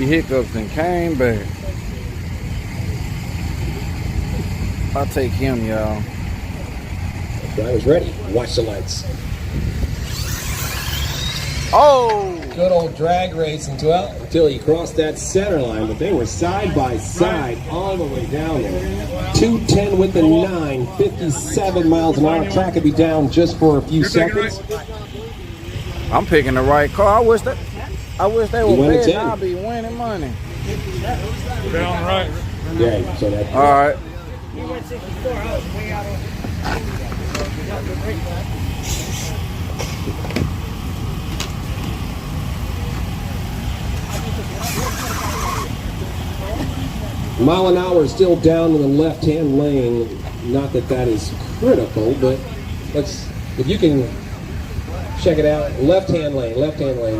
see Hiccups and came back. I'll take him, y'all. Driver's ready. Watch the lights. Oh! Good old drag racing until he crossed that center line, but they were side by side all the way down there. 210 with the 9, 57 miles an hour. Track could be down just for a few seconds. I'm picking the right car. I wish they were betting. I'll be winning money. Down right. Yeah, so that. All right. You went 64. I was way out on. Mile an hour is still down in the left-hand lane. Not that that is critical, but if you can check it out. Left-hand lane,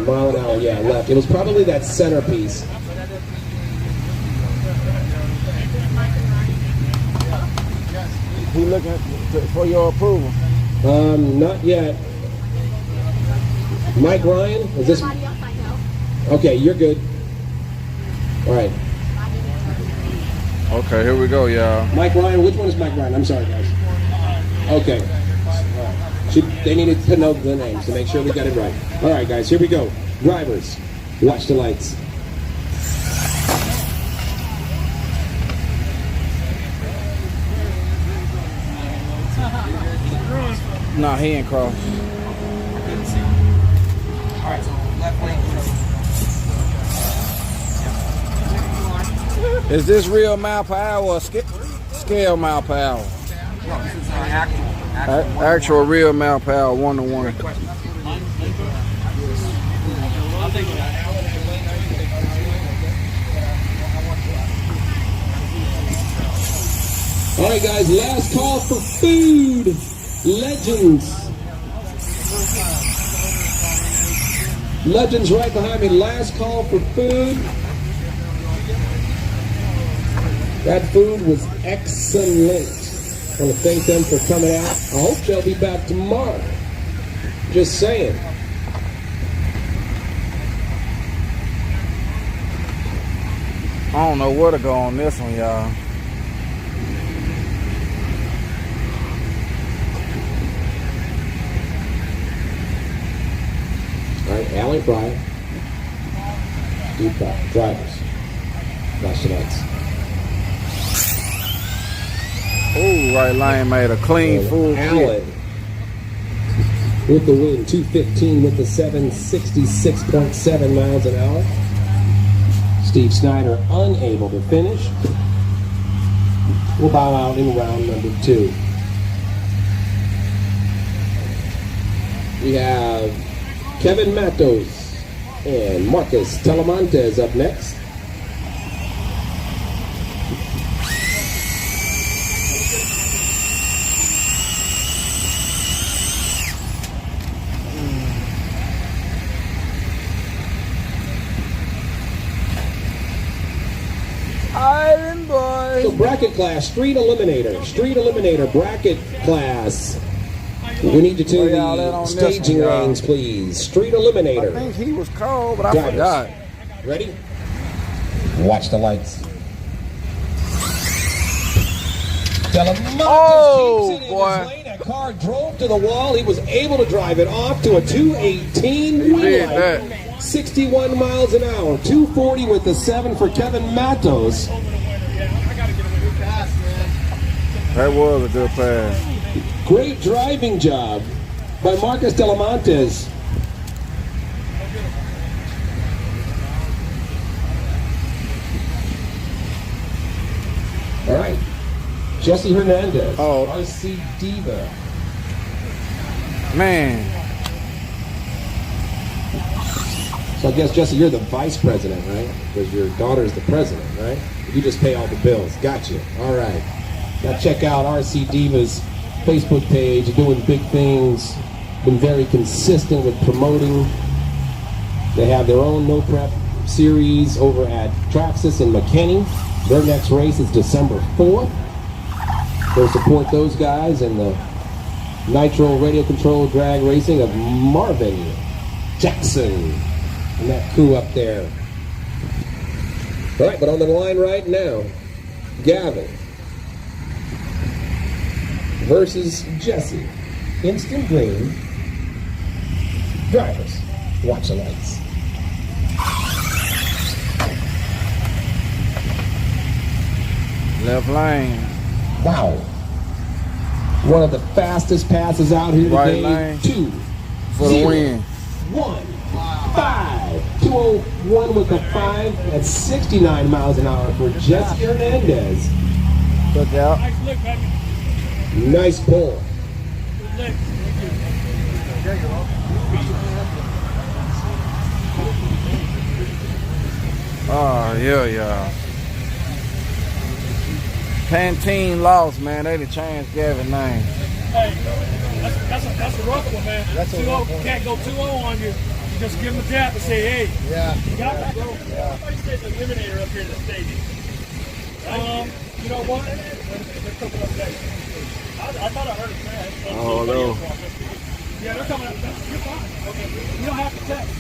mile an hour, yeah, left. It was probably that centerpiece. He looking for your approval? Not yet. Mike Ryan, is this? Okay, you're good. All right. Okay, here we go, y'all. Mike Ryan, which one is Mike Ryan? I'm sorry, guys. Okay. All right. They needed to know the names to make sure we got it right. All right, guys, here we go. Drivers, watch the lights. Nah, he ain't cross. Alright, so left lane. Is this real mile per hour or scale mile per hour? No, this is actual. Actual real mile per hour, 1-to-1. All right, guys, last call for food. Legends. Legends right behind me. Last call for food. That food was excellent. I want to thank them for coming out. I hope they'll be back tomorrow. Just saying. I don't know where to go on this one, y'all. All right, Allen Fryer. Deep cut. Drivers. Watch the lights. Oh, right lane made a clean full Allen kick. with the win, 215 with the 766.7 miles an hour. Steve Snyder unable to finish. We'll bow out in round number 2. We have Kevin Matos and Marcus Telemontes up next. Island boy. So bracket class, street eliminator, bracket class. We need you to the staging lanes, please. Street I eliminator. think he was cold, but I Drivers. forgot. Ready? Watch the lights. Oh, keeps it in boy. his lane. That car drove to the wall. He was able to drive it off to a 218 He did wheel. that. 61 miles an hour. 240 with the 7 for Kevin Matos. That was a good pass. Great driving job by Marcus Telemontes. All right. Jesse Hernandez. Oh. RC Diva. Man. So I guess, Jesse, you're the vice president, right? Because your daughter's the president, right? You just pay all the bills. Gotcha. All right. Now check out RC Diva's Facebook page. They're doing big things. Been very consistent with promoting. They have their own no prep series over at Traxis in McKinney. Their next race is December 4th. Go support those guys and the Nitro Radio Control drag racing of Marvin Jackson and that crew up there. All right, but on the line right now, Gavin versus Jesse. Instant green. Drivers, watch the lights. Left lane. Wow. One of the fastest passes out here Right today. lane. 2 For the win. 1 5 201 with a 5 at 69 miles an hour for Jesse Hernandez. Look out. Nice lick, baby. Nice pull. Good lick. Oh, yeah. Pantene lost, man. They done changed Gavin's name. Hey, that's a rough one, man. That's a rough one. Can't go 2-0 on you. You just give him a jab and say, hey. Yeah. You got that, bro. Somebody says eliminator up here in the stadium. You know what? They're cooking up next. I thought I heard it, man. Oh, no. Yeah, they're coming up. You're fine. Okay. You don't have to text,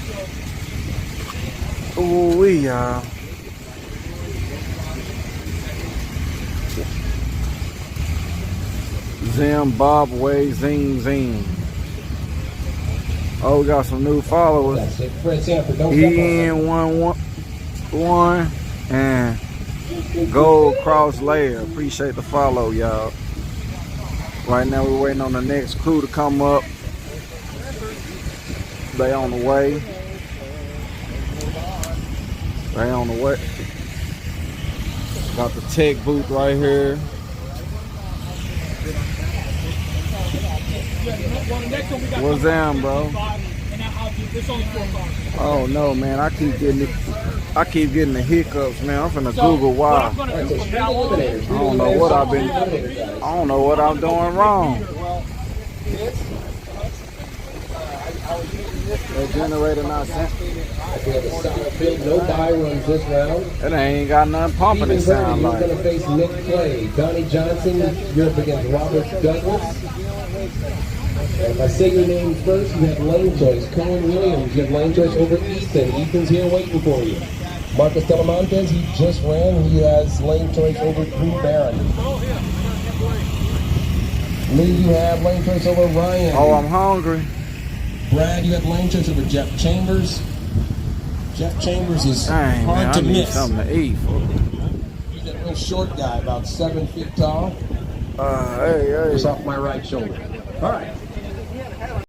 so. Ooh, y'all. Zimbabwe, zing, zing. Oh, we got some new followers. That's it. Fred Sanford, don't step on EN11 and Gold Cross Layer. Appreciate the follow, y'all. Right now, we're waiting on the next crew to come up. They on the way. They on the way. Got the tech booth right here. What's down, bro? Oh no, man! I keep getting the hiccups, man. I'm finna Google why. I don't know what I don't know what I'm doing wrong. That generator not sent. No buy runs this round. It ain't got nothing pumping. It sound like. You're going to face Nick Clay. Donnie Johnson, you're up against Robert Douglas. And if I say your name first, you have lane choice. Cohen Williams, you have lane choice over Ethan. Ethan's here waiting for you. Marcus Telemontes, he just ran. He has lane choice over Drew Barron. Lee, you have lane choice over Ryan. Oh, I'm hungry. Brad, you have lane choice over Jeff Chambers. Jeff Chambers is Dang, hard man, to I need miss. something to eat. He's a real short guy, about 7 feet tall. Hey. Just off my right shoulder. All right.